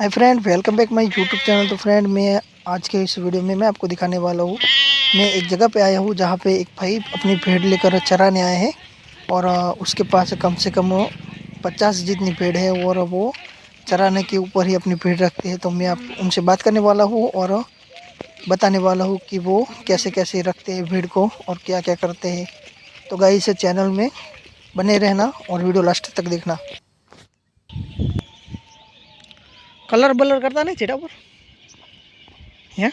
Hi friend, welcome back my YouTube channel. तो friend, मैं आज के इस वीडियो में मैं आपको दिखाने वाला हूँ। मैं एक जगह पे आया हूँ जहाँ पे एक भाई अपनी भेड़ लेकर चराने आए हैं और उसके पास कम से कम 50 जितनी भेड़ है और वो चराने के ऊपर ही अपनी भेड़ रखते हैं। तो मैं आप उनसे बात करने वाला हूँ और बताने वाला हूँ कि वो कैसे कैसे रखते हैं भेड़ को और क्या क्या करते हैं। तो गाइस, इस चैनल में बने रहना और वीडियो लास्ट तक देखना। कलर बलर करता नहीं चेटा पर હે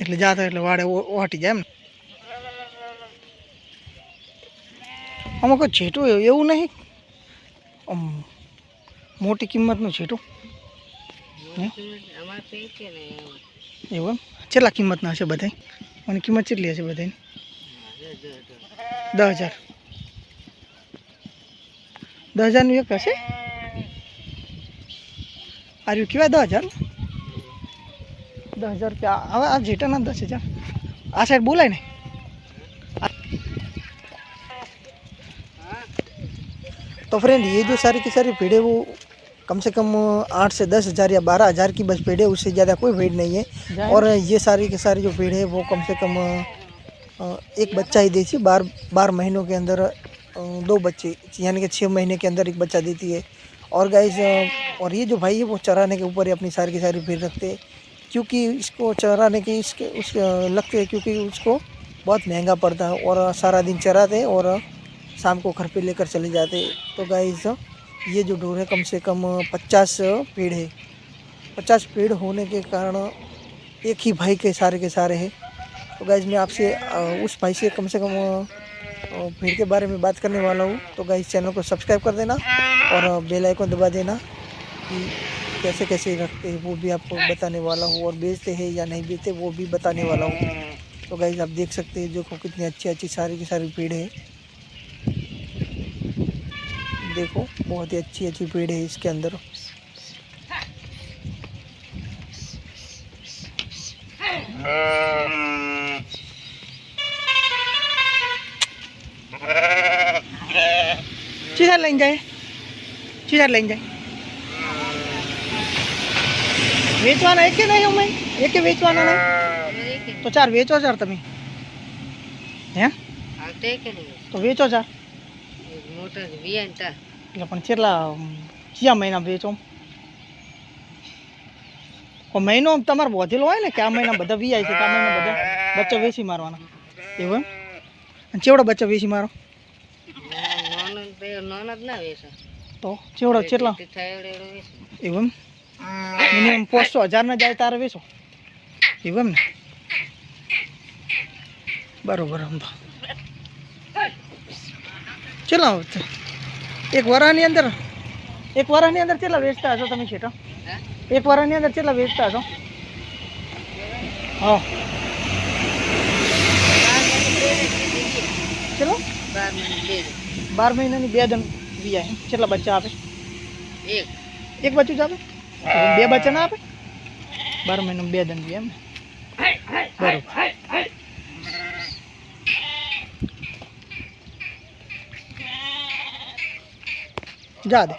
એટલે જાતો એટલે વાડે ઓટી જાય એમ ને. આમાં કોઈ છેટું એવું નહીં, આમ મોટી કિંમતનું છેટું એવું એમ. કેટલા કિંમતના હશે બધાય? અને કિંમત કેટલી હશે બધાની? 10,000. 10,000નું એક હશે. આર્યું કેવાય 10,000? 10,000 रुपया. હવે આ જેટાના 10,000 આ સાઈડ બોલાય ને. तो फ्रेंड, ये जो सारी की सारी भीड़ है वो कम से कम 8 से 10,000 या 12,000 की बस भीड़ है, उससे ज़्यादा कोई भीड़ नहीं है। और ये सारी की सारी जो भीड़ है वो कम से कम एक बच्चा ही देती है। 12 महीनों के अंदर 2 बच्चे, यानी कि 6 महीने के अंदर एक बच्चा देती है। और गाइस, और ये जो भाई है वो चराने के ऊपर ही अपनी सारी की सारी भीड़ रखते हैं, क्योंकि इसको चराने के उसके लगते हैं, क्योंकि उसको बहुत महंगा पड़ता है और सारा दिन चराते हैं और शाम को घर पे लेकर चले जाते। तो गाइस, ये जो ढोर है कम से कम 50 पेड़ है। 50 पेड़ होने के कारण एक ही भाई के सारे हैं। तो गाइस, मैं आपसे उस भाई से कम भीड़ के बारे में बात करने वाला हूँ। तो गाइस, चैनल को सब्सक्राइब कर देना और बेल आइकन दबा देना कि कैसे कैसे रखते हैं वो भी आपको बताने वाला हूँ, और बेचते हैं या नहीं बेचते वो भी बताने वाला हूँ। तो गाइस, आप देख सकते हैं जो कितनी अच्छी अच्छी सारी की सारी भीड़ है। देखो, बहुत ही अच्छी अच्छी भीड़ है इसके अंदर। चीज़ा लें जाए, चीज़ा लें जाए। वेचवाना एक के नहीं मैं एक के वेचवाना नहीं तो 4 वेचो 4 તમે હે તો વેચો 4 મોટર વિયાંતા એટલે પણ કેટલા કયા મહિના વેચો? કોઈ મહિનો તમારે વધેલો હોય ને કે આ મહિના બધા વી આવી છે, આ મહિના બધા બચ્ચા વેચી મારવાના એવું એમ? અને ચેવડો બચ્ચા વેચી મારો? નોનદ ના વેચો તો ચેવડો કેટલા એવું એમ? મિનિમમ 500,000 ના જાય તારે વેચો એવું એમ ને? બરોબર. આમ તો ચેલા એક વરાની અંદર કેટલા વેચતા હશો તમે છેટા? એક વરાની અંદર કેટલા વેચતા હશો? હા, ચલો 12 મહિનાની 2 દન વિયા એમ. કેટલા બચ્ચા આપે? એક બચ્ચું જ આપે? 2 બચ્ચા ના આપે? 12 મહિનામાં 2 દન વિયા એમ ને? બરોબર. जा दे।